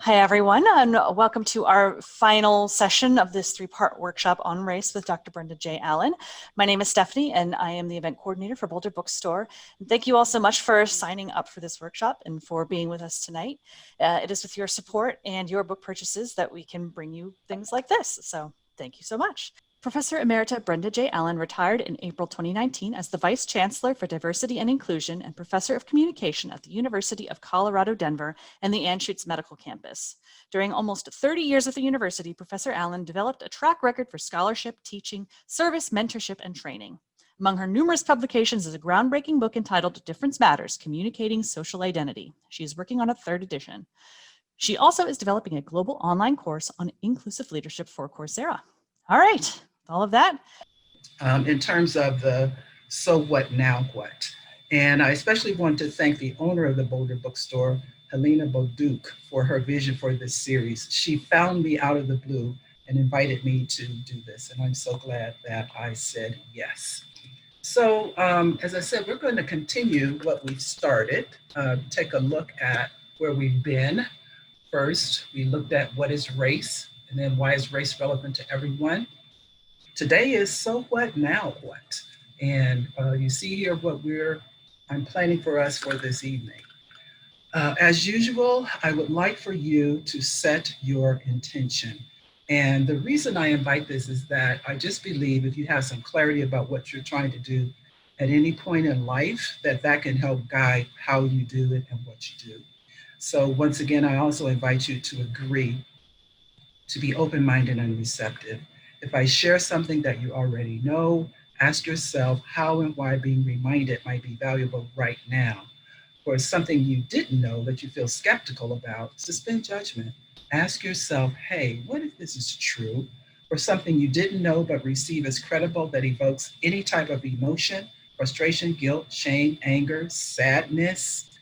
Hi, everyone, and welcome to our final session of this three-part workshop on race with Dr. Brenda J. Allen. My name is Stephanie, and I am the event coordinator for Boulder Bookstore. And thank you all so much for signing up for this workshop and for being with us tonight. It is with your support and your book purchases that we can bring you things like this, so thank you so much. Professor Emerita Brenda J. Allen retired in April 2019 as the Vice Chancellor for Diversity and Inclusion and Professor of Communication at the University of Colorado, Denver, and the Anschutz Medical Campus. During almost 30 years at the university, Professor Allen developed a track record for scholarship, teaching, service, mentorship, and training. Among her numerous publications is a groundbreaking book entitled Difference Matters, Communicating Social Identity. She is working on a third edition. She also is developing a global online course on inclusive leadership for Coursera. All right. All of that. In terms of the so what, now what? And I especially want to thank the owner of the Boulder Bookstore, Helena Boduc, for her vision for this series. She found me out of the blue and invited me to do this. And I'm so glad that I said yes. So as I said, we're going to continue what we've started, take a look at where we've been. First, we looked at what is race, and then why is race relevant to everyone? Today is so what, now what? And you see here what I'm planning for us for this evening. As usual, I would like for you to set your intention. And the reason I invite this is that I just believe if you have some clarity about what you're trying to do at any point in life, that can help guide how you do it and what you do. So once again, I also invite you to agree to be open-minded and receptive. If I share something that you already know, ask yourself how and why being reminded might be valuable right now. For something you didn't know that you feel skeptical about, suspend judgment. Ask yourself, hey, what if this is true? Or something you didn't know but receive as credible that evokes any type of emotion, frustration, guilt, shame, anger, sadness,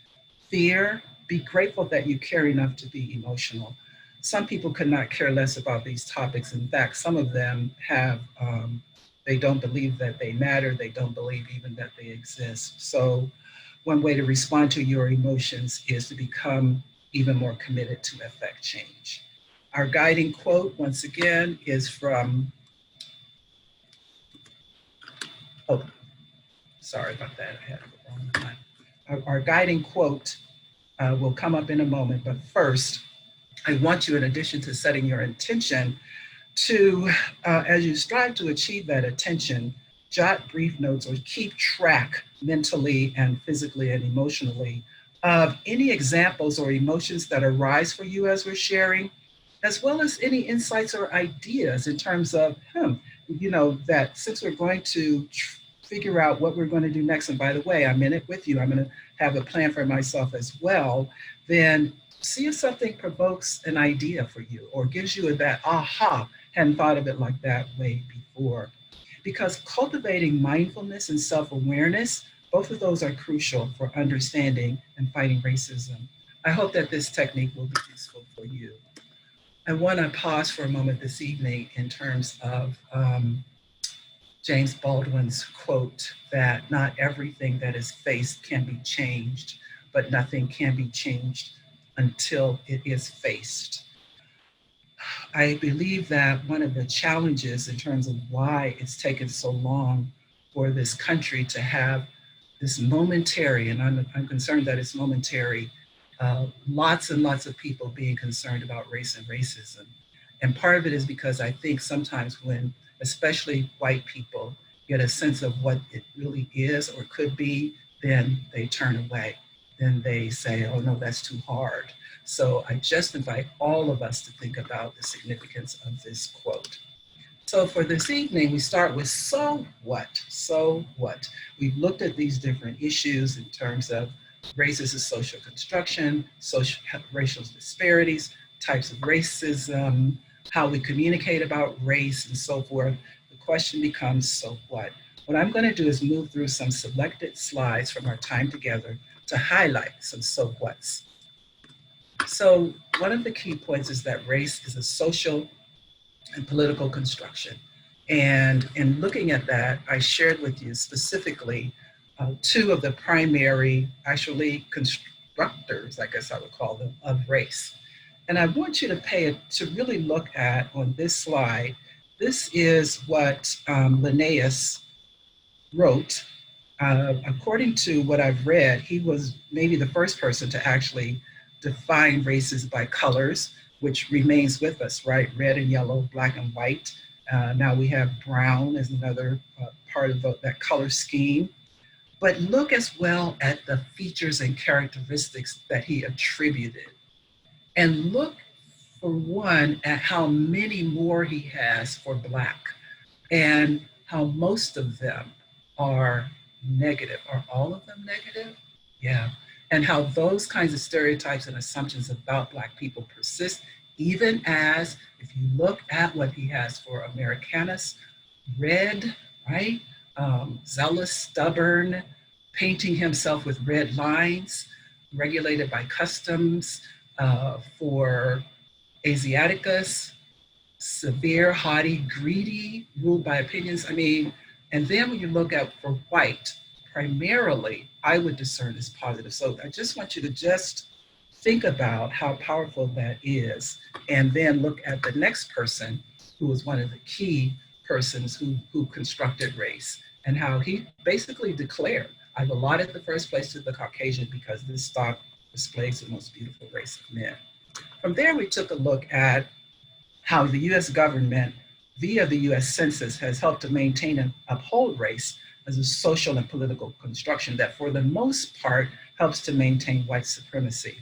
fear. Be grateful that you care enough to be emotional. Some people could not care less about these topics. In fact, some of them have, they don't believe that they matter. They don't believe even that they exist. So one way to respond to your emotions is to become even more committed to affect change. Our guiding quote, once again, is from, oh, sorry about that. I had the wrong one. Our guiding quote will come up in a moment, but first, I want you, in addition to setting your intention, to, as you strive to achieve that attention, jot brief notes or keep track mentally and physically and emotionally of any examples or emotions that arise for you as we're sharing, as well as any insights or ideas in terms of, that since we're going to figure out what we're going to do next, and by the way, I'm in it with you, I'm going to have a plan for myself as well, then see if something provokes an idea for you or gives you that aha, hadn't thought of it like that way before. Because cultivating mindfulness and self-awareness, both of those are crucial for understanding and fighting racism. I hope that this technique will be useful for you. I want to pause for a moment this evening in terms of James Baldwin's quote that not everything that is faced can be changed, but nothing can be changed until it is faced. I believe that one of the challenges in terms of why it's taken so long for this country to have this momentary, and I'm concerned that it's momentary, lots and lots of people being concerned about race and racism. And part of it is because I think sometimes when, especially white people, get a sense of what it really is or could be, then they turn away. Then they say, oh no, that's too hard. So I just invite all of us to think about the significance of this quote. So for this evening, we start with so what? So what? We've looked at these different issues in terms of race as a social construction, racial disparities, types of racism, how we communicate about race and so forth. The question becomes, so what? What I'm going to do is move through some selected slides from our time together to highlight some so whats. So one of the key points is that race is a social and political construction. And in looking at that, I shared with you specifically two of the primary, actually constructors, I guess I would call them, of race. And I want you to really look at on this slide. This is what Linnaeus wrote. According to what I've read, he was maybe the first person to actually define races by colors, which remains with us, right? Red and yellow, black and white. Now we have brown as another part of that color scheme. But look as well at the features and characteristics that he attributed. And look, for one, at how many more he has for Black, and how most of them are negative. Are all of them negative? Yeah. And how those kinds of stereotypes and assumptions about Black people persist, even as, if you look at what he has for Americanus, red, right? Zealous, stubborn, painting himself with red lines, regulated by customs. For Asiaticus, severe, haughty, greedy, ruled by opinions. I mean, and then when you look at for white, primarily, I would discern as positive. So I just want you to just think about how powerful that is, and then look at the next person who was one of the key persons who constructed race, and how he basically declared, I've allotted the first place to the Caucasian because this stock displays the most beautiful race of men. From there, we took a look at how the US government, via the US Census, has helped to maintain and uphold race as a social and political construction that, for the most part, helps to maintain white supremacy.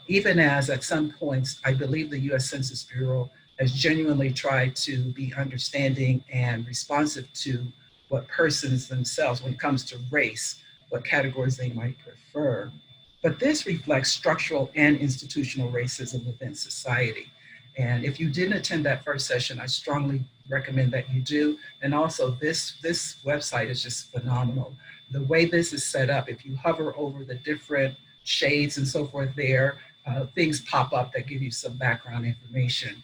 Even as at some points, I believe the US Census Bureau has genuinely tried to be understanding and responsive to what persons themselves, when it comes to race, what categories they might prefer. But this reflects structural and institutional racism within society. And if you didn't attend that first session, I strongly recommend that you do. And also this website is just phenomenal. The way this is set up, if you hover over the different shades and so forth there, things pop up that give you some background information.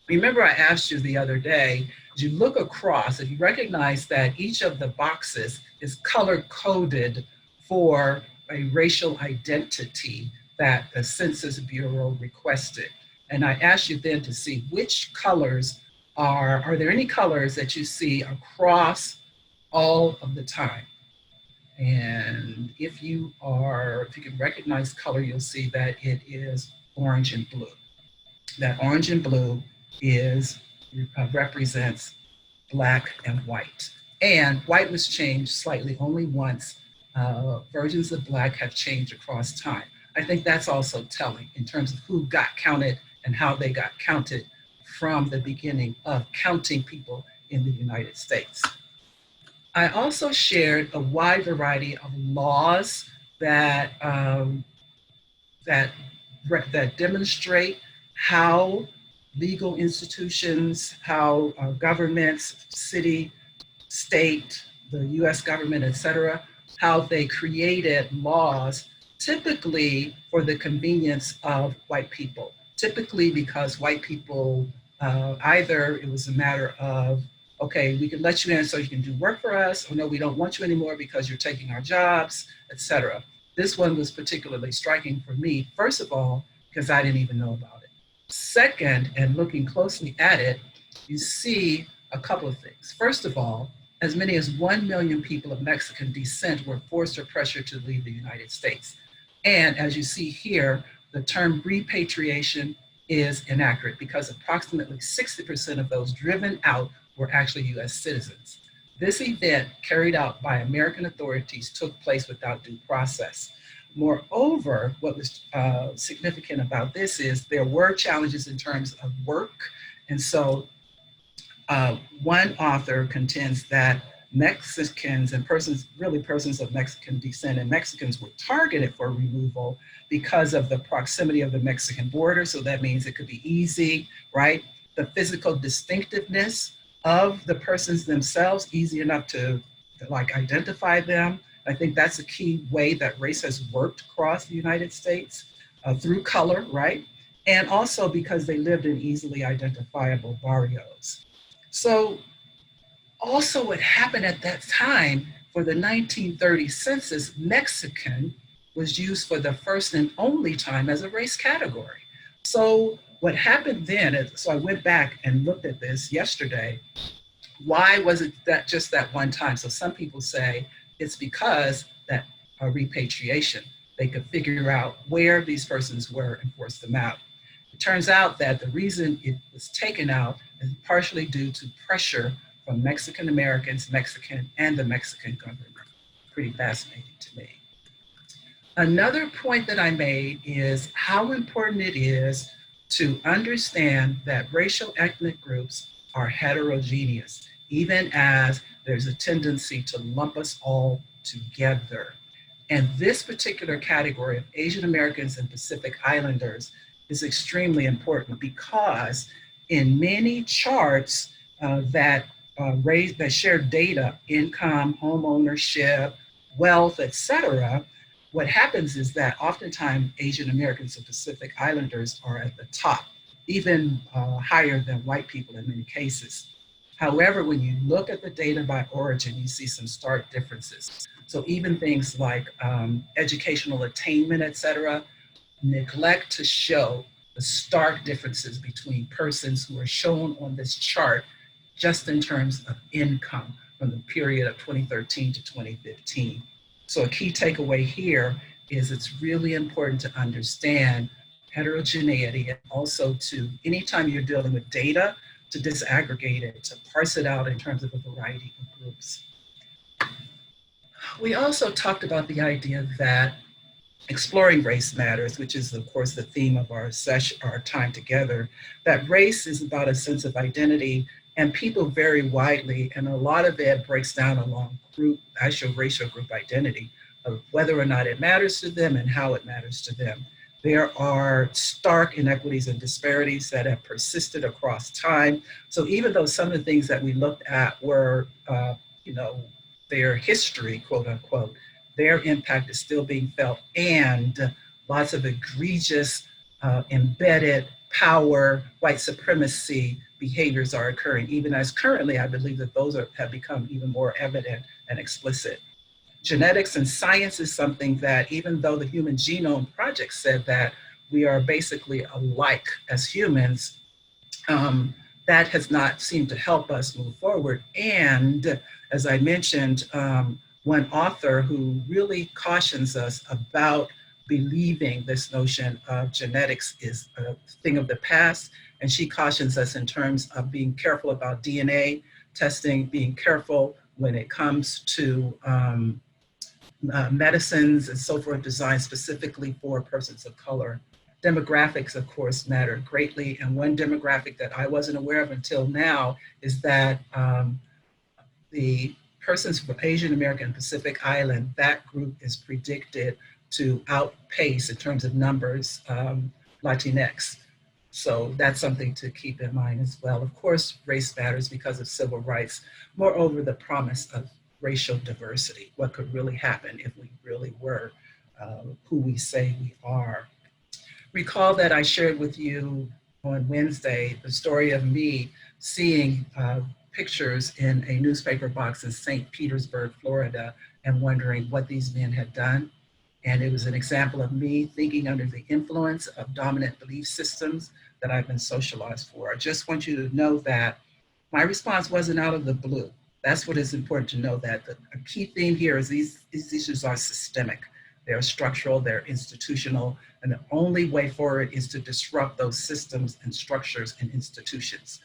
Remember, I asked you the other day, as you look across, if you recognize that each of the boxes is color coded for a racial identity that the Census Bureau requested. And I asked you then to see which colors are there any colors that you see across all of the time? And if you can recognize color, you'll see that it is orange and blue. That orange and blue represents Black and white. And white was changed slightly only once. Versions of Black have changed across time. I think that's also telling in terms of who got counted and how they got counted from the beginning of counting people in the United States. I also shared a wide variety of laws that demonstrate how legal institutions, how governments, city, state, the US government, et cetera, how they created laws typically for the convenience of white people. Typically because white people, either it was a matter of, okay, we can let you in so you can do work for us, or no, we don't want you anymore because you're taking our jobs, et cetera. This one was particularly striking for me, first of all, because I didn't even know about it. Second, and looking closely at it, you see a couple of things. First of all, as many as 1 million people of Mexican descent were forced or pressured to leave the United States. And as you see here, the term repatriation is inaccurate because approximately 60% of those driven out were actually US citizens. This event, carried out by American authorities, took place without due process. Moreover, what was significant about this is there were challenges in terms of work. And so one author contends that Mexicans and persons of Mexican descent and Mexicans were targeted for removal because of the proximity of the Mexican border. So that means it could be easy, right? The physical distinctiveness of the persons themselves, easy enough to like identify them. I think that's a key way that race has worked across the United States through color, right? And also because they lived in easily identifiable barrios. So also what happened at that time for the 1930 census, Mexican was used for the first and only time as a race category. So what happened then is, so I went back and looked at this yesterday. Why was it that just that one time? So some people say it's because that repatriation, they could figure out where these persons were and force them out. It turns out that the reason it was taken out is partially due to pressure from Mexican Americans, and the Mexican government. Pretty fascinating to me. Another point that I made is how important it is to understand that racial ethnic groups are heterogeneous, even as there's a tendency to lump us all together. And this particular category of Asian Americans and Pacific Islanders is extremely important because in many charts that share data, income, home ownership, wealth, etc., what happens is that oftentimes Asian Americans and Pacific Islanders are at the top, even higher than white people in many cases. However, when you look at the data by origin, you see some stark differences. So even things like educational attainment, et cetera, neglect to show the stark differences between persons who are shown on this chart just in terms of income from the period of 2013 to 2015. So a key takeaway here is it's really important to understand heterogeneity and also to, anytime you're dealing with data, to disaggregate it, to parse it out in terms of a variety of groups. We also talked about the idea that exploring race matters, which is of course the theme of our session, our time together, that race is about a sense of identity and people vary widely, and a lot of it breaks down along actual racial group identity of whether or not it matters to them and how it matters to them. There are stark inequities and disparities that have persisted across time. So even though some of the things that we looked at were, their history, quote unquote, their impact is still being felt, and lots of egregious, embedded power, white supremacy behaviors are occurring, even as currently I believe that those have become even more evident and explicit. Genetics and science is something that, even though the Human Genome Project said that we are basically alike as humans, that has not seemed to help us move forward. And as I mentioned, one author who really cautions us about believing this notion of genetics is a thing of the past. And she cautions us in terms of being careful about DNA testing, being careful when it comes to medicines and so forth designed specifically for persons of color. Demographics, of course, matter greatly. And one demographic that I wasn't aware of until now is that the persons from Asian American and Pacific Island, that group is predicted to outpace in terms of numbers Latinx. So that's something to keep in mind as well. Of course, race matters because of civil rights. Moreover, the promise of racial diversity, what could really happen if we really were who we say we are. Recall that I shared with you on Wednesday the story of me seeing pictures in a newspaper box in St. Petersburg, Florida, and wondering what these men had done. And it was an example of me thinking under the influence of dominant belief systems that I've been socialized for. I just want you to know that my response wasn't out of the blue. That's what is important to know, that a key theme here is these issues are systemic. They're structural, they're institutional, and the only way forward is to disrupt those systems and structures and institutions.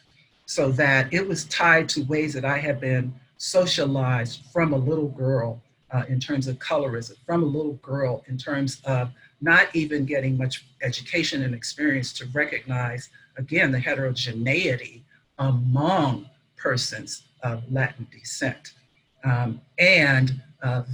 So that it was tied to ways that I had been socialized from a little girl in terms of colorism, from a little girl in terms of not even getting much education and experience to recognize, again, the heterogeneity among persons of Latin descent. And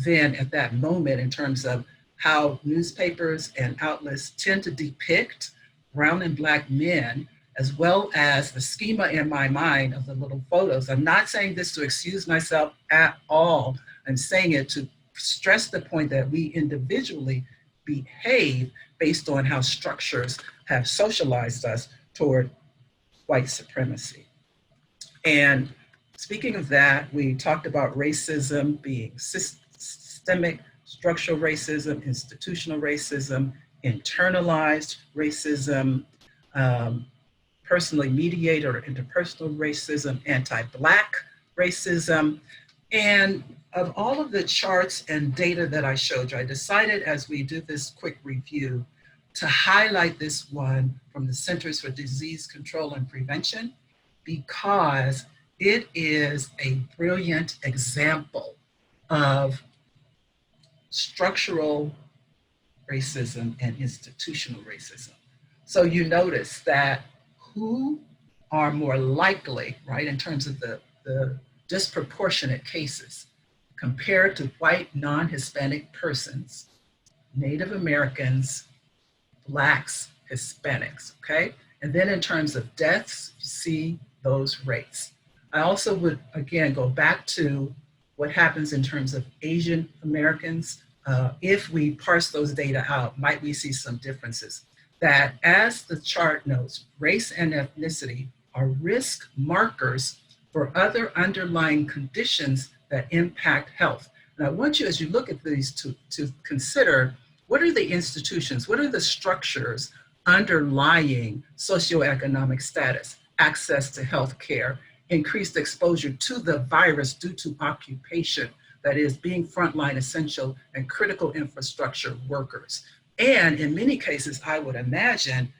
then at that moment, in terms of how newspapers and outlets tend to depict brown and Black men, as well as the schema in my mind of the little photos. I'm not saying this to excuse myself at all. I'm saying it to stress the point that we individually behave based on how structures have socialized us toward white supremacy. And speaking of that, we talked about racism being systemic, structural racism, institutional racism, internalized racism. personally mediated or interpersonal racism, anti-Black racism. And of all of the charts and data that I showed you, I decided as we do this quick review to highlight this one from the Centers for Disease Control and Prevention, because it is a brilliant example of structural racism and institutional racism. So you notice that who are more likely, right, in terms of the disproportionate cases compared to white non-Hispanic persons, Native Americans, Blacks, Hispanics, okay? And then in terms of deaths, you see those rates. I also would, again, go back to what happens in terms of Asian Americans. If we parse those data out, might we see some differences? That, as the chart notes, race and ethnicity are risk markers for other underlying conditions that impact health. And I want you, as you look at these, to consider, what are the institutions, what are the structures underlying socioeconomic status, access to health care, increased exposure to the virus due to occupation, that is, being frontline essential and critical infrastructure workers. And in many cases, I would imagine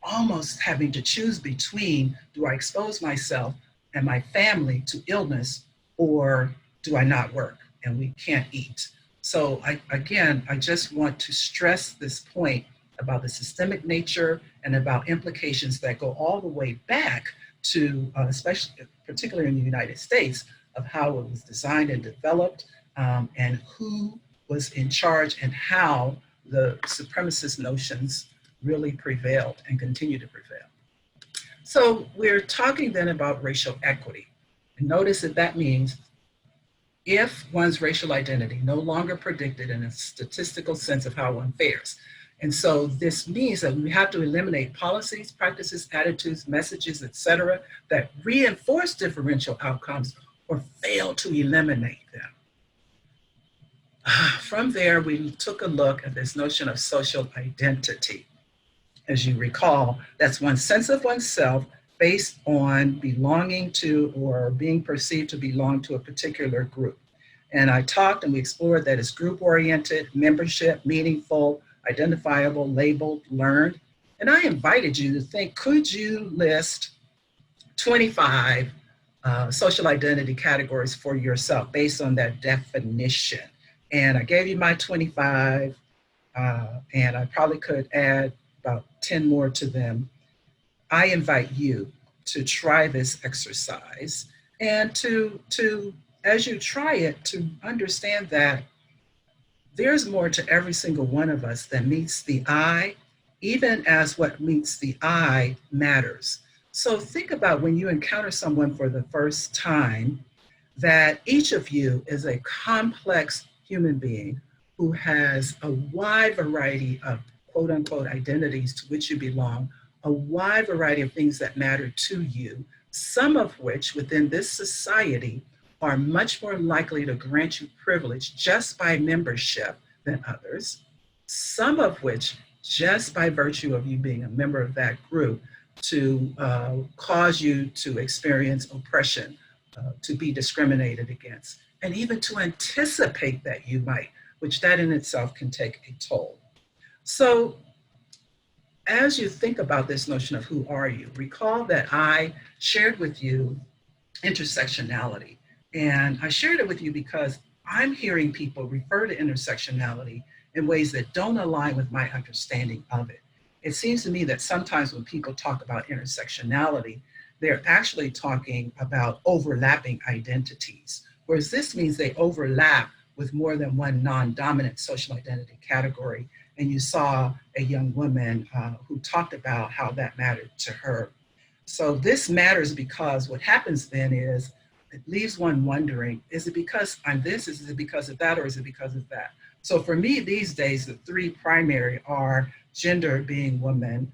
almost having to choose between, do I expose myself and my family to illness, or do I not work and we can't eat? So I just want to stress this point about the systemic nature and about implications that go all the way back to, especially, particularly in the United States, of how it was designed and developed, and who was in charge and how the supremacist notions really prevailed and continue to prevail. So we're talking then about racial equity. And notice that means if one's racial identity no longer predicted in a statistical sense of how one fares. And so this means that we have to eliminate policies, practices, attitudes, messages, et cetera, that reinforce differential outcomes or fail to eliminate them. From there, we took a look at this notion of social identity. As you recall, that's one's sense of oneself based on belonging to or being perceived to belong to a particular group. And I talked and we explored that it's group-oriented, membership, meaningful, identifiable, labeled, learned. And I invited you to think, could you list 25 social identity categories for yourself based on that definition? And I gave you my 25, and I probably could add about 10 more to them. I invite you to try this exercise and to as you try it, to understand that there's more to every single one of us than meets the eye, even as what meets the eye matters. So think about when you encounter someone for the first time, that each of you is a complex human being who has a wide variety of quote unquote identities to which you belong, a wide variety of things that matter to you, some of which within this society are much more likely to grant you privilege just by membership than others, some of which just by virtue of you being a member of that group to cause you to experience oppression, to be discriminated against, and even to anticipate that you might, which that in itself can take a toll. So as you think about this notion of who are you, recall that I shared with you intersectionality. And I shared it with you because I'm hearing people refer to intersectionality in ways that don't align with my understanding of it. It seems to me that sometimes when people talk about intersectionality, they're actually talking about overlapping identities, whereas this means they overlap with more than one non-dominant social identity category. And you saw a young woman who talked about how that mattered to her. So this matters because what happens then is it leaves one wondering, is it because I'm this, is it because of that, or is it because of that? So for me these days, the three primary are gender being woman,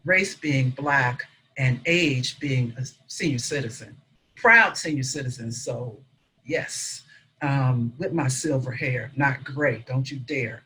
race being Black, and age being a senior citizen. Proud senior citizen, so yes, with my silver hair, not gray, don't you dare.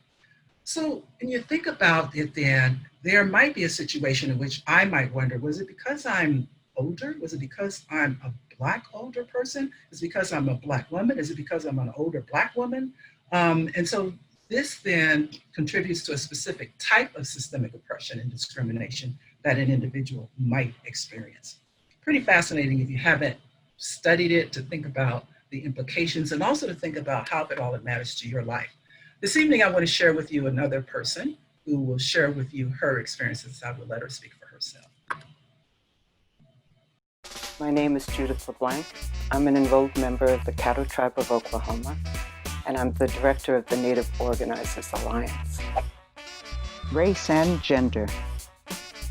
So when you think about it, then there might be a situation in which I might wonder, was it because I'm older? Was it because I'm a Black older person? Is it because I'm a Black woman? Is it because I'm an older Black woman? And so this then contributes to a specific type of systemic oppression and discrimination that an individual might experience. Pretty fascinating if you haven't studied it, to think about the implications and also to think about how it all matters to your life. This evening, I want to share with you another person who will share with you her experiences. I will let her speak for herself. My name is Judith Leblanc. I'm an enrolled member of the Caddo Tribe of Oklahoma, and I'm the director of the Native Organizers Alliance. Race and gender.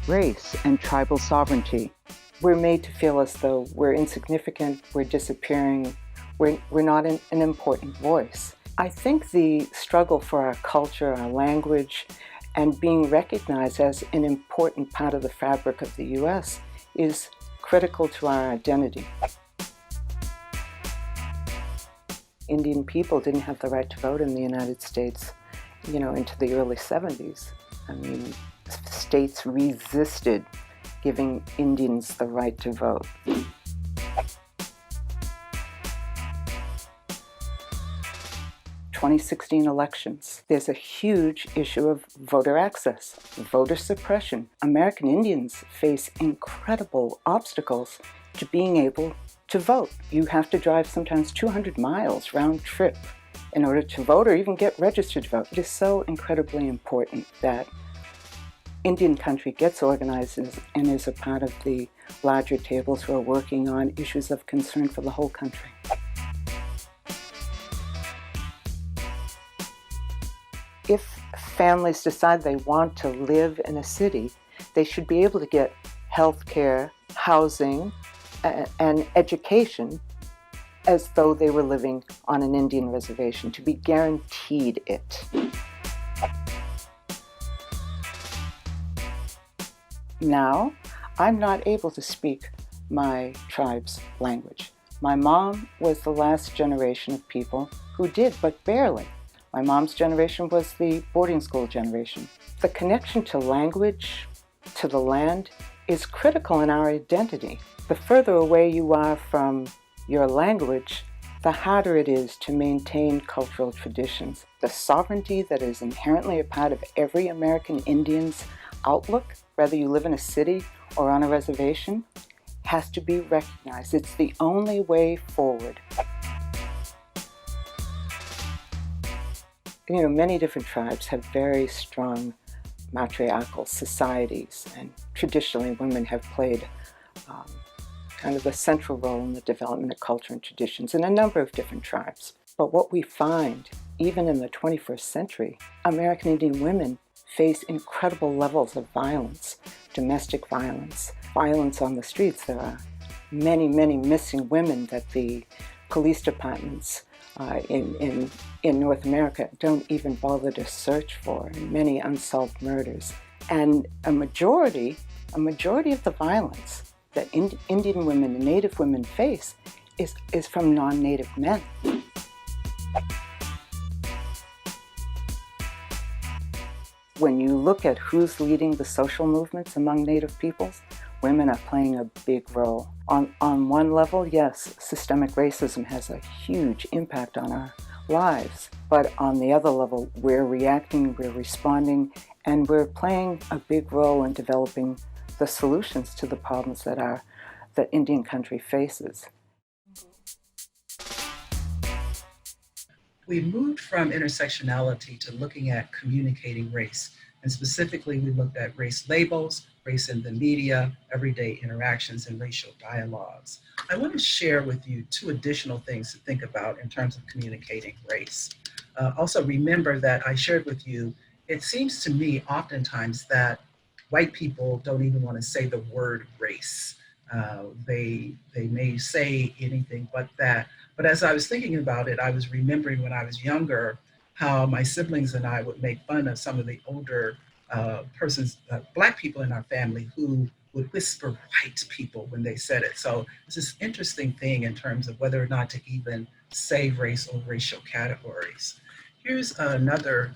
Race and tribal sovereignty. We're made to feel as though we're insignificant, we're disappearing, we're not an important voice. I think the struggle for our culture, our language, and being recognized as an important part of the fabric of the U.S. is critical to our identity. Indian people didn't have the right to vote in the United States, into the early 70s. I mean, states resisted giving Indians the right to vote. 2016 elections, there's a huge issue of voter access, voter suppression. American Indians face incredible obstacles to being able to vote. You have to drive sometimes 200 miles round trip in order to vote or even get registered to vote. It is so incredibly important that Indian country gets organized and is a part of the larger tables who are working on issues of concern for the whole country. If families decide they want to live in a city, they should be able to get health care, housing, and education as though they were living on an Indian reservation, to be guaranteed it. Now, I'm not able to speak my tribe's language. My mom was the last generation of people who did, but barely. My mom's generation was the boarding school generation. The connection to language, to the land, is critical in our identity. The further away you are from your language, the harder it is to maintain cultural traditions. The sovereignty that is inherently a part of every American Indian's outlook, whether you live in a city or on a reservation, has to be recognized. It's the only way forward. Many different tribes have very strong matriarchal societies, and traditionally women have played kind of a central role in the development of culture and traditions in a number of different tribes. But what we find, even in the 21st century, American Indian women face incredible levels of violence, domestic violence, violence on the streets. There are many, many missing women that the police departments in North America don't even bother to search for, and many unsolved murders. And a majority of the violence that Indian women and Native women face is from non-Native men. When you look at who's leading the social movements among Native peoples, women are playing a big role. On one level, yes, systemic racism has a huge impact on our lives. But on the other level, we're reacting, we're responding, and we're playing a big role in developing the solutions to the problems that Indian country faces. We moved from intersectionality to looking at communicating race. And specifically, we looked at race labels, race in the media, everyday interactions, and racial dialogues. I want to share with you two additional things to think about in terms of communicating race. Also, remember that I shared with you, it seems to me oftentimes that white people don't even want to say the word race. They may say anything but that. But as I was thinking about it, I was remembering when I was younger, how my siblings and I would make fun of some of the older Black people in our family who would whisper white people when they said it. So it's this interesting thing in terms of whether or not to even say race or racial categories. Here's another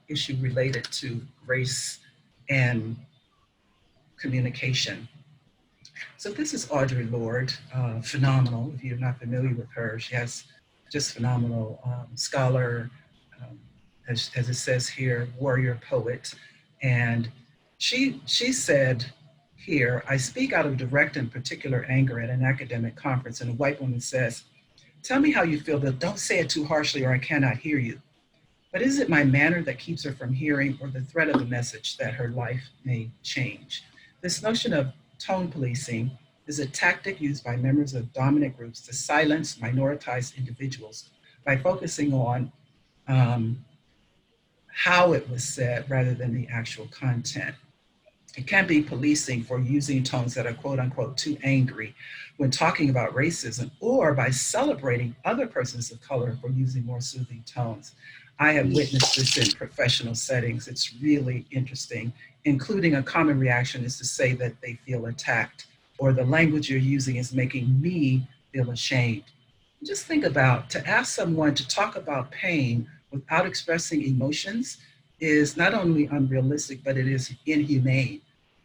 issue related to race and communication. So this is Audrey Lord, phenomenal. If you're not familiar with her, she has just phenomenal scholar, as it says here, warrior poet. And she said here, I speak out of direct and particular anger at an academic conference, and a white woman says, tell me how you feel, but don't say it too harshly or I cannot hear you. But is it my manner that keeps her from hearing, or the threat of the message that her life may change? This notion of tone policing is a tactic used by members of dominant groups to silence minoritized individuals by focusing on how it was said rather than the actual content. It can be policing for using tones that are quote unquote too angry when talking about racism, or by celebrating other persons of color for using more soothing tones. I have witnessed this in professional settings. It's really interesting, including a common reaction is to say that they feel attacked, or the language you're using is making me feel ashamed. Just think about, to ask someone to talk about pain without expressing emotions is not only unrealistic, but it is inhumane.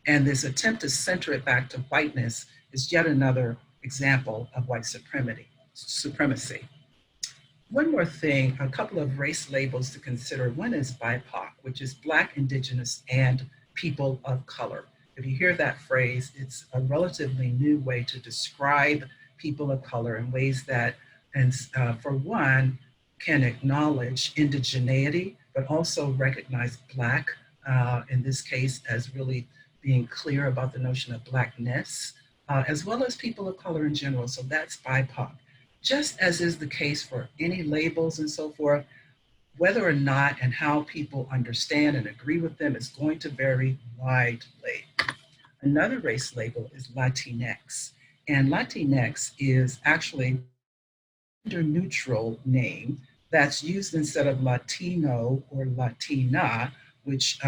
And this attempt to center it back to whiteness is yet another example of white supremacy. One more thing, a couple of race labels to consider. One is BIPOC, which is Black, Indigenous, and People of Color. If you hear that phrase, it's a relatively new way to describe people of color in ways that, and for one, can acknowledge indigeneity, but also recognize Black, in this case, as really being clear about the notion of Blackness, as well as people of color in general. So that's BIPOC. Just as is the case for any labels and so forth, whether or not and how people understand and agree with them is going to vary widely. Another race label is Latinx. And Latinx is actually a gender-neutral name that's used instead of Latino or Latina, which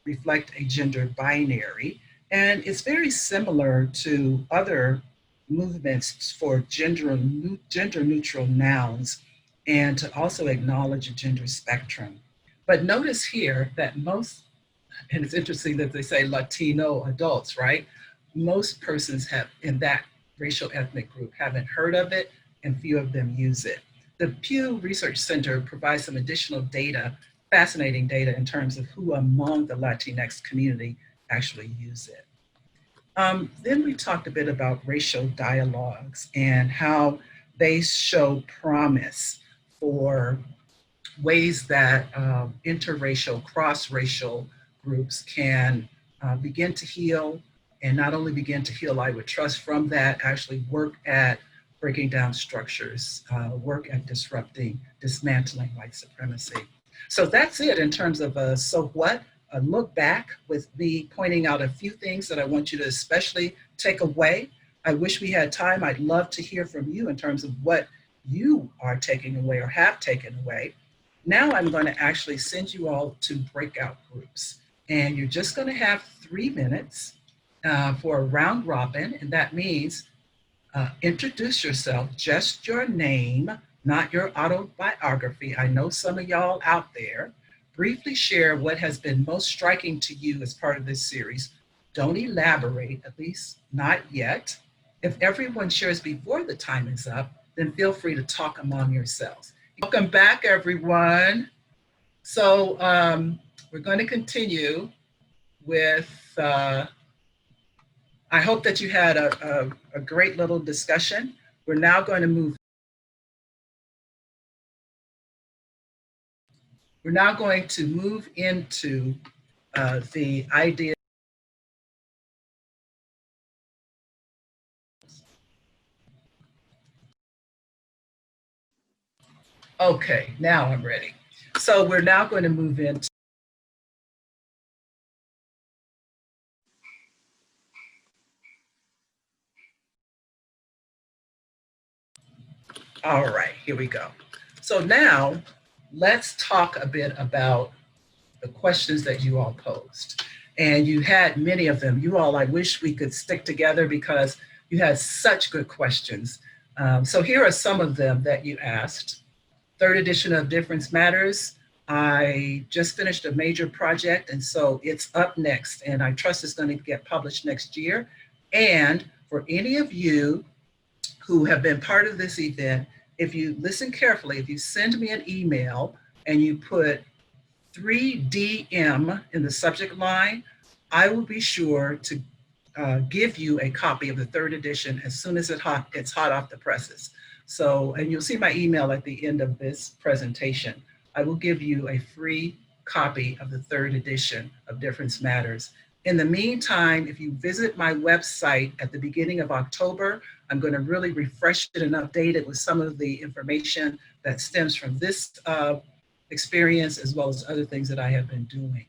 reflect a gender binary. And it's very similar to other movements for gender neutral nouns, and to also acknowledge a gender spectrum. But notice here that most, and it's interesting that they say Latino adults, right? Most persons have in that racial ethnic group haven't heard of it, and few of them use it. The Pew Research Center provides some additional data, fascinating data in terms of who among the Latinx community actually use it. Then we talked a bit about racial dialogues and how they show promise for ways that interracial, cross-racial groups can begin to heal, and not only begin to heal, I would trust from that, actually work at breaking down structures, work at dismantling white supremacy. So that's it in terms of a so what, a look back with me pointing out a few things that I want you to especially take away. I wish we had time. I'd love to hear from you in terms of what you are taking away or have taken away. Now I'm going to actually send you all to breakout groups. And you're just going to have 3 minutes for a round robin. And that means introduce yourself, just your name, not your autobiography. I know some of y'all out there. Briefly share what has been most striking to you as part of this series. Don't elaborate, at least not yet. If everyone shares before the time is up, then feel free to talk among yourselves. Welcome back, everyone. So we're going to continue with, I hope that you had a great little discussion. We're now going to move. We're now going to move into the idea. Okay, now I'm ready. So we're now going to move into. All right, here we go. So now let's talk a bit about the questions that you all posed. And you had many of them. You all, I wish we could stick together because you had such good questions. So here are some of them that you asked. Third edition of Difference Matters. I just finished a major project, and so it's up next, and I trust it's going to get published next year. And for any of you who have been part of this event, if you listen carefully, if you send me an email and you put 3DM in the subject line, I will be sure to give you a copy of the third edition as soon as it's hot off the presses. So, and you'll see my email at the end of this presentation. I will give you a free copy of the third edition of Difference Matters. In the meantime, if you visit my website at the beginning of October, I'm going to really refresh it and update it with some of the information that stems from this experience, as well as other things that I have been doing.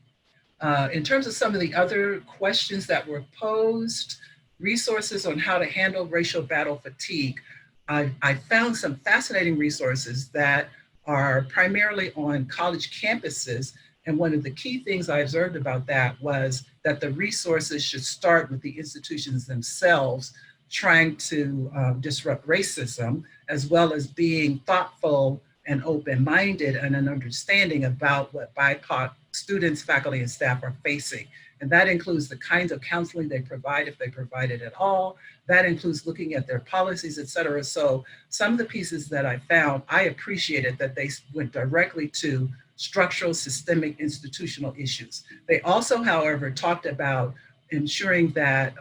In terms of some of the other questions that were posed, resources on how to handle racial battle fatigue, I found some fascinating resources that are primarily on college campuses. And one of the key things I observed about that was that the resources should start with the institutions themselves trying to disrupt racism, as well as being thoughtful and open-minded and an understanding about what BIPOC students, faculty, and staff are facing. And that includes the kinds of counseling they provide, if they provide it at all. That includes looking at their policies, et cetera. So some of the pieces that I found, I appreciated that they went directly to structural, systemic, institutional issues. They also, however, talked about ensuring that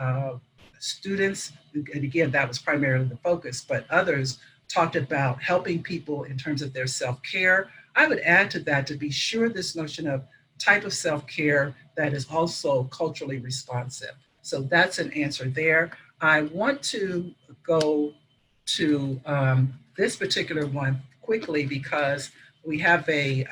students, and again, that was primarily the focus, but others talked about helping people in terms of their self-care. I would add to that to be sure this notion of type of self-care that is also culturally responsive. So that's an answer there. I want to go to this particular one quickly because we have a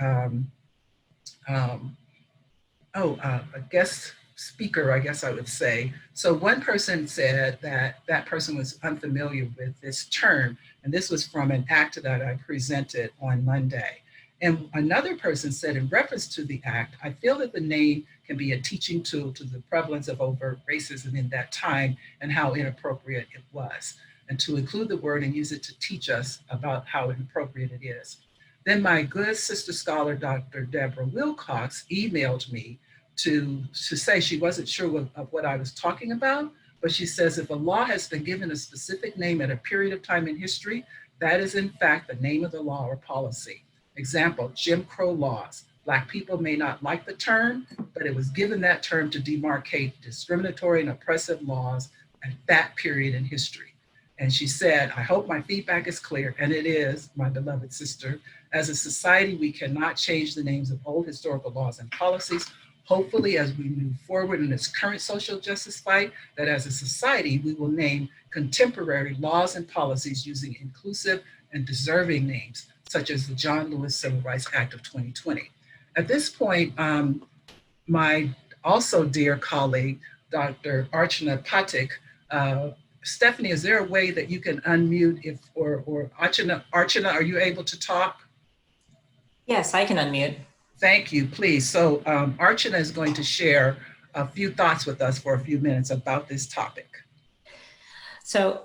guest speaker, I guess I would say. So one person said that that person was unfamiliar with this term, and this was from an act that I presented on Monday. And another person said, in reference to the act, I feel that the name can be a teaching tool to the prevalence of overt racism in that time and how inappropriate it was, and to include the word and use it to teach us about how inappropriate it is. Then my good sister scholar, Dr. Deborah Wilcox, emailed me to say she wasn't sure of what I was talking about, but she says if a law has been given a specific name at a period of time in history, that is in fact the name of the law or policy. Example, Jim Crow laws. Black people may not like the term, but it was given that term to demarcate discriminatory and oppressive laws at that period in history. And she said, I hope my feedback is clear, and it is, my beloved sister. As a society, we cannot change the names of old historical laws and policies. Hopefully, as we move forward in this current social justice fight, that as a society, we will name contemporary laws and policies using inclusive and deserving names, such as the John Lewis Civil Rights Act of 2020. At this point, my also dear colleague, Dr. Archana Patik, Stephanie, is there a way that you can unmute or Archana, are you able to talk? Yes, I can unmute. Thank you, please. So Archana is going to share a few thoughts with us for a few minutes about this topic. So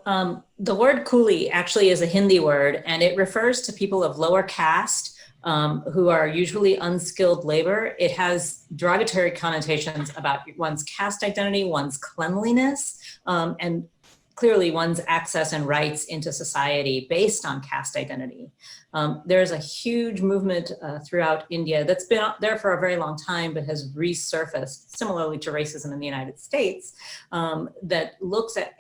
the word coolie actually is a Hindi word, and it refers to people of lower caste who are usually unskilled labor. It has derogatory connotations about one's caste identity, one's cleanliness, and clearly one's access and rights into society based on caste identity. There's a huge movement throughout India that's been there for a very long time, but has resurfaced, similarly to racism in the United States, that looks at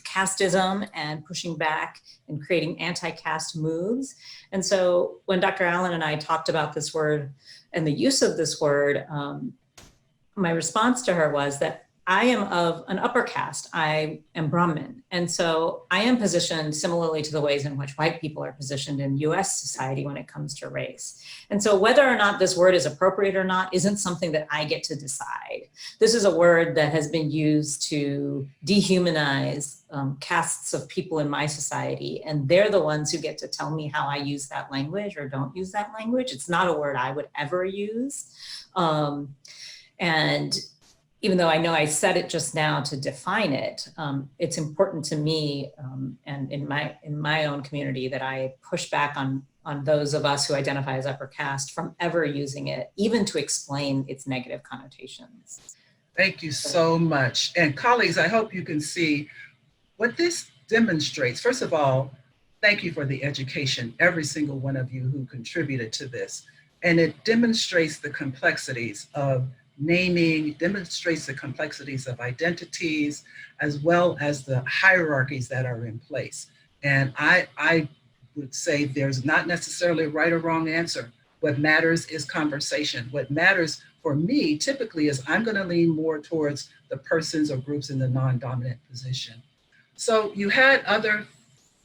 casteism and pushing back and creating anti-caste moves. And so when Dr. Allen and I talked about this word and the use of this word, my response to her was that I am of an upper caste. I am Brahmin. And so I am positioned similarly to the ways in which white people are positioned in US society when it comes to race. And so whether or not this word is appropriate or not isn't something that I get to decide. This is a word that has been used to dehumanize castes of people in my society. And they're the ones who get to tell me how I use that language or don't use that language. It's not a word I would ever use. And even though I know I said it just now to define it, it's important to me and in my own community that I push back on on those of us who identify as upper caste from ever using it, even to explain its negative connotations. Thank you so much. And colleagues, I hope you can see what this demonstrates. First of all, thank you for the education, every single one of you who contributed to this. And it demonstrates the complexities of naming, demonstrates the complexities of identities, as well as the hierarchies that are in place. And I would say there's not necessarily a right or wrong answer. What matters is conversation. What matters for me typically is I'm going to lean more towards the persons or groups in the non-dominant position. So you had other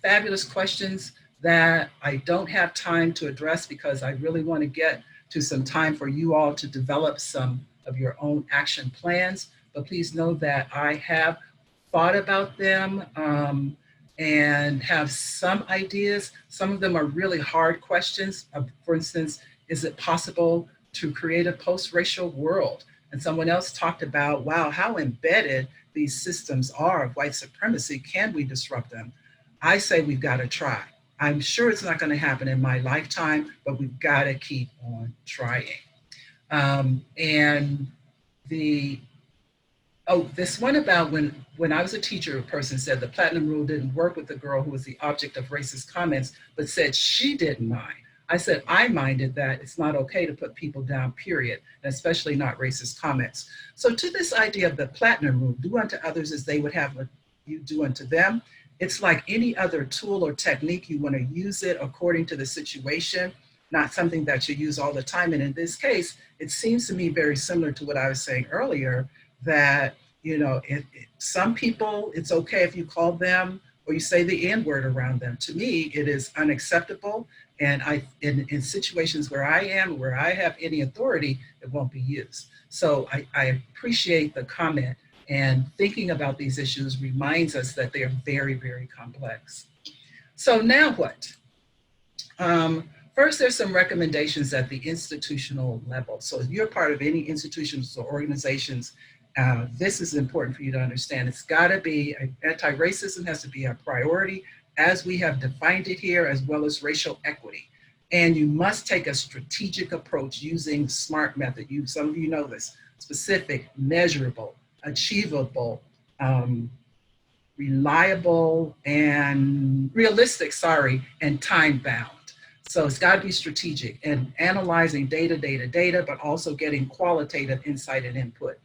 fabulous questions that I don't have time to address because I really want to get to some time for you all to develop some of your own action plans. But please know that I have thought about them and have some ideas. Some of them are really hard questions. For instance, is it possible to create a post-racial world? And someone else talked about, wow, how embedded these systems are of white supremacy. Can we disrupt them? I say we've got to try. I'm sure it's not going to happen in my lifetime, but we've got to keep on trying. This one about when I was a teacher, a person said the platinum rule didn't work with the girl who was the object of racist comments, but said she didn't mind. I said, I minded that it's not okay to put people down, period, especially not racist comments. So to this idea of the platinum rule, do unto others as they would have you do unto them, it's like any other tool or technique. You want to use it according to the situation, not something that you use all the time. And in this case, it seems to me very similar to what I was saying earlier, that, you know, some people, it's okay if you call them or you say the N-word around them. To me, it is unacceptable. And in situations where I am, where I have any authority, it won't be used. So I appreciate the comment, and thinking about these issues reminds us that they are very, very complex. So now what? First, there's some recommendations at the institutional level. So if you're part of any institutions or organizations, this is important for you to understand. It's gotta be, anti-racism has to be a priority as we have defined it here, as well as racial equity. And you must take a strategic approach using SMART method. Some of you know this: specific, measurable, achievable, reliable, and realistic, and time bound. So it's got to be strategic and analyzing data, but also getting qualitative insight and input.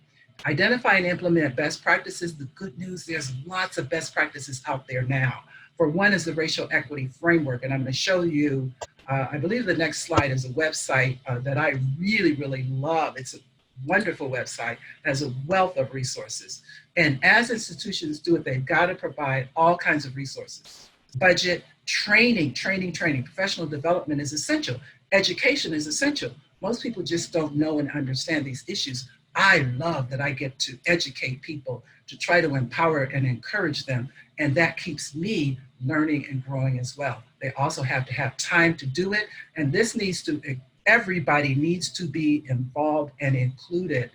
Identify and implement best practices. The good news, there's lots of best practices out there now. For one is the racial equity framework, and I'm going to show you, I believe the next slide is a website that I really, really love. It's a wonderful website, has a wealth of resources. And as institutions do it, they've got to provide all kinds of resources. Budget, training. Professional development is essential. Education is essential. Most people just don't know and understand these issues. I love that I get to educate people, to try to empower and encourage them. And that keeps me learning and growing as well. They also have to have time to do it. And this everybody needs to be involved and included.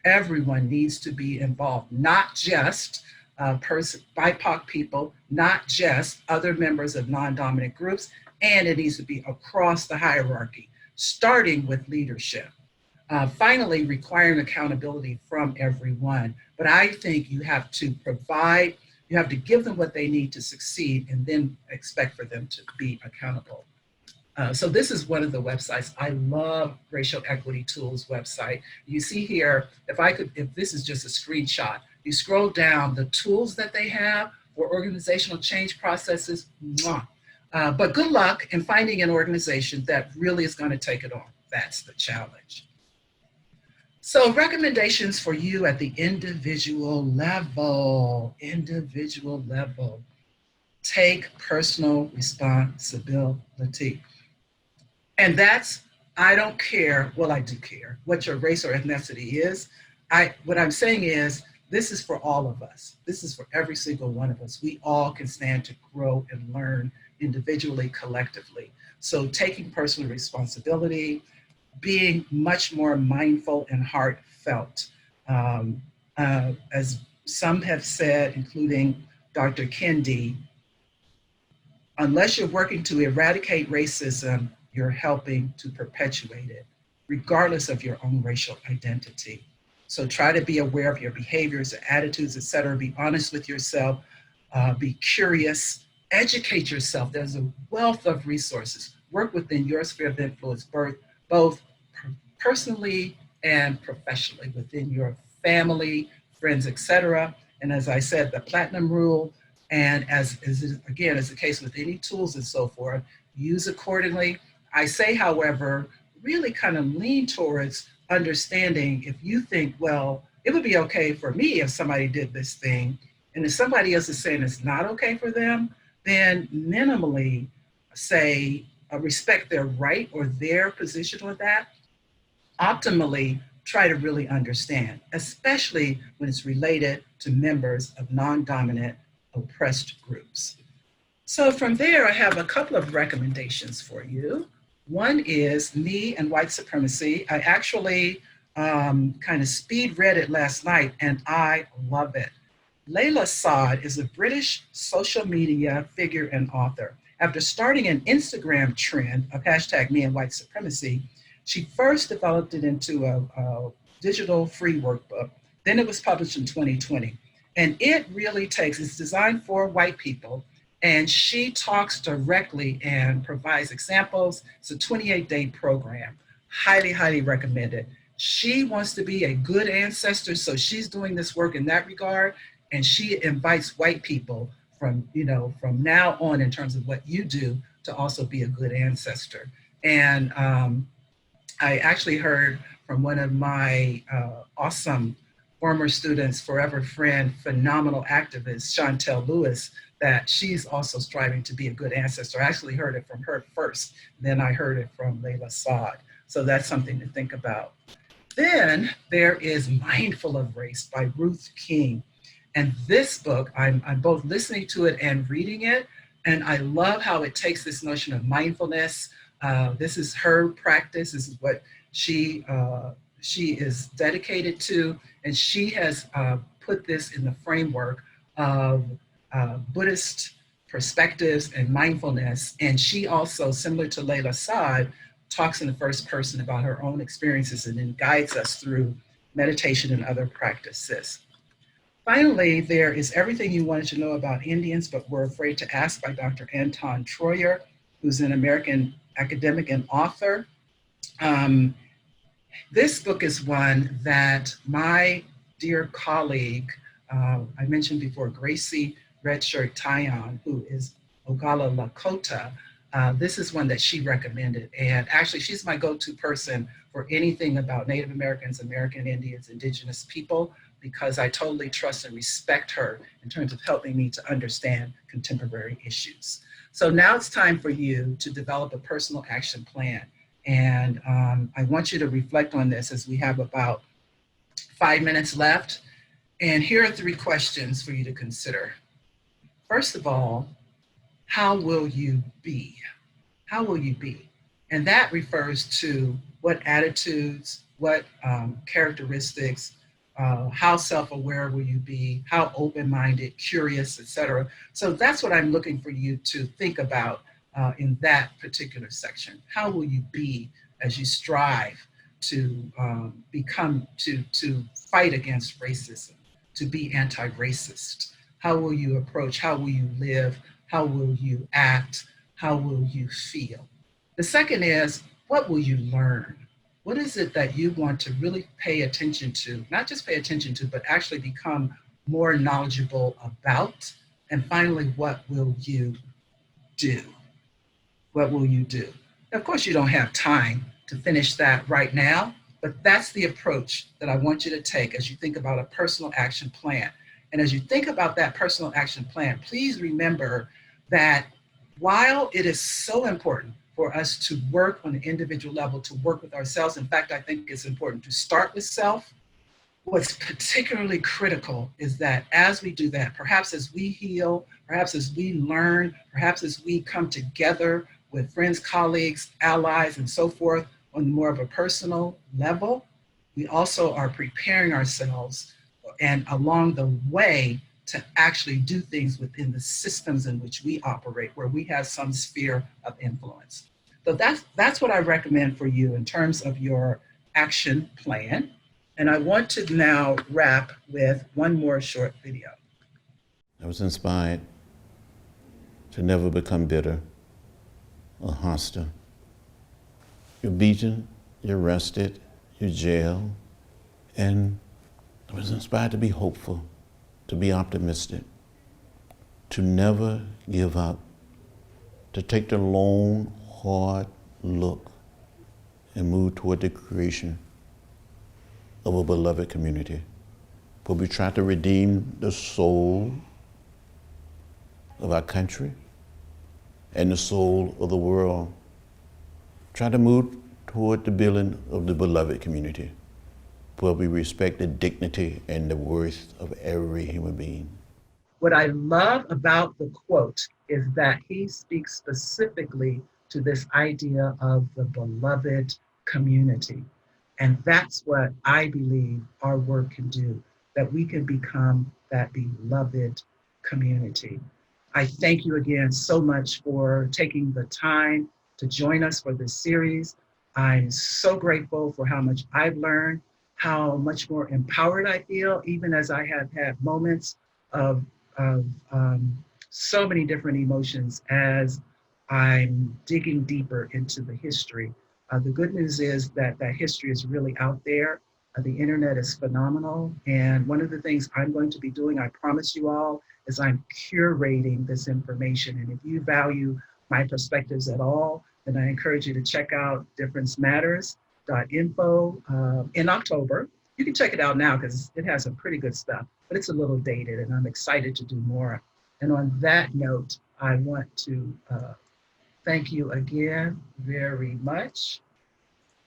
Everyone needs to be involved, not just BIPOC people, not just other members of non-dominant groups, and it needs to be across the hierarchy, starting with leadership. Finally, requiring accountability from everyone. But I think you have to provide, you have to give them what they need to succeed, and then expect for them to be accountable. So this is one of the websites. I love Racial Equity Tools website. You see here, if this is just a screenshot, you scroll down the tools that they have for organizational change processes. But good luck in finding an organization that really is going to take it on. That's the challenge. So recommendations for you at the individual level. Take personal responsibility. And that's, I don't care, well, I do care what your race or ethnicity is. What I'm saying is, this is for all of us. This is for every single one of us. We all can stand to grow and learn individually, collectively. So taking personal responsibility, being much more mindful and heartfelt. As some have said, including Dr. Kendi, Unless you're working to eradicate racism, you're helping to perpetuate it, regardless of your own racial identity. So try to be aware of your behaviors, attitudes, et cetera. Be honest with yourself, be curious, educate yourself. There's a wealth of resources. Work within your sphere of influence, both personally and professionally, within your family, friends, et cetera. And as I said, the platinum rule, and as again, as the case with any tools and so forth, use accordingly. I say, however, really kind of lean towards understanding if you think, well, it would be okay for me if somebody did this thing, and if somebody else is saying it's not okay for them, then minimally say, respect their right or their position on that. Optimally, try to really understand, especially when it's related to members of non-dominant oppressed groups. So from there, I have a couple of recommendations for you. One is Me and White Supremacy. I actually kind of speed read it last night, and I love it. Layla Saad is a British social media figure and author. After starting an Instagram trend of hashtag Me and White Supremacy, she first developed it into a digital free workbook. Then it was published in 2020. And it really it's designed for white people. And she talks directly and provides examples. It's a 28-day program. Highly, highly recommended. She wants to be a good ancestor, so she's doing this work in that regard. And she invites white people from now on in terms of what you do to also be a good ancestor. And I actually heard from one of my awesome former students, forever friend, phenomenal activist, Chantel Lewis, that she's also striving to be a good ancestor. I actually heard it from her first, then I heard it from Layla Saad. So that's something to think about. Then there is Mindful of Race by Ruth King. And this book, I'm both listening to it and reading it. And I love how it takes this notion of mindfulness. This is her practice. This is what she is dedicated to. And she has put this in the framework of Buddhist perspectives and mindfulness. And she also, similar to Layla Saad, talks in the first person about her own experiences and then guides us through meditation and other practices. Finally, there is Everything You Wanted to Know About Indians But Were Afraid to Ask by Dr. Anton Troyer, who's an American academic and author. This book is one that my dear colleague, I mentioned before, Gracie Redshirt Tyon, who is Oglala Lakota, this is one that she recommended. And actually, she's my go-to person for anything about Native Americans, American Indians, Indigenous people, because I totally trust and respect her in terms of helping me to understand contemporary issues. So now it's time for you to develop a personal action plan. And I want you to reflect on this as we have about 5 minutes left. And here are 3 questions for you to consider. First of all, how will you be? How will you be? And that refers to what attitudes, what characteristics, how self-aware will you be, how open-minded, curious, etc. So that's what I'm looking for you to think about in that particular section. How will you be as you strive to to fight against racism, to be anti-racist? How will you approach, how will you live, how will you act, how will you feel? The second is, what will you learn? What is it that you want to really pay attention to, not just pay attention to, but actually become more knowledgeable about? And finally, what will you do? What will you do? Of course, you don't have time to finish that right now, but that's the approach that I want you to take as you think about a personal action plan. And as you think about that personal action plan, please remember that while it is so important for us to work on an individual level, to work with ourselves, in fact, I think it's important to start with self. What's particularly critical is that as we do that, perhaps as we heal, perhaps as we learn, perhaps as we come together with friends, colleagues, allies, and so forth on more of a personal level, we also are preparing ourselves and along the way to actually do things within the systems in which we operate, where we have some sphere of influence. So that's what I recommend for you in terms of your action plan. And I want to now wrap with one more short video. I was inspired to never become bitter or hostile. You're beaten, you're arrested, you're jailed, and I was inspired to be hopeful, to be optimistic, to never give up, to take the long, hard look and move toward the creation of a beloved community, where we try to redeem the soul of our country and the soul of the world. Try to move toward the building of the beloved community, where we respect the dignity and the worth of every human being. What I love about the quote is that he speaks specifically to this idea of the beloved community. And that's what I believe our work can do, that we can become that beloved community. I thank you again so much for taking the time to join us for this series. I'm so grateful for how much I've learned, how much more empowered I feel, even as I have had moments of so many different emotions as I'm digging deeper into the history. The good news is that that history is really out there. The internet is phenomenal. And one of the things I'm going to be doing, I promise you all, is I'm curating this information. And if you value my perspectives at all, then I encourage you to check out differencematters.info in October. You can check it out now because it has some pretty good stuff, but it's a little dated and I'm excited to do more. And on that note, I want to thank you again very much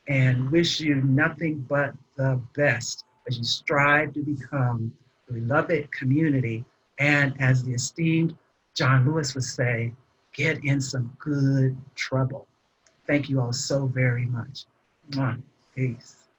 and wish you nothing but the best as you strive to become a beloved community. And as the esteemed John Lewis would say, get in some good trouble. Thank you all so very much. Peace.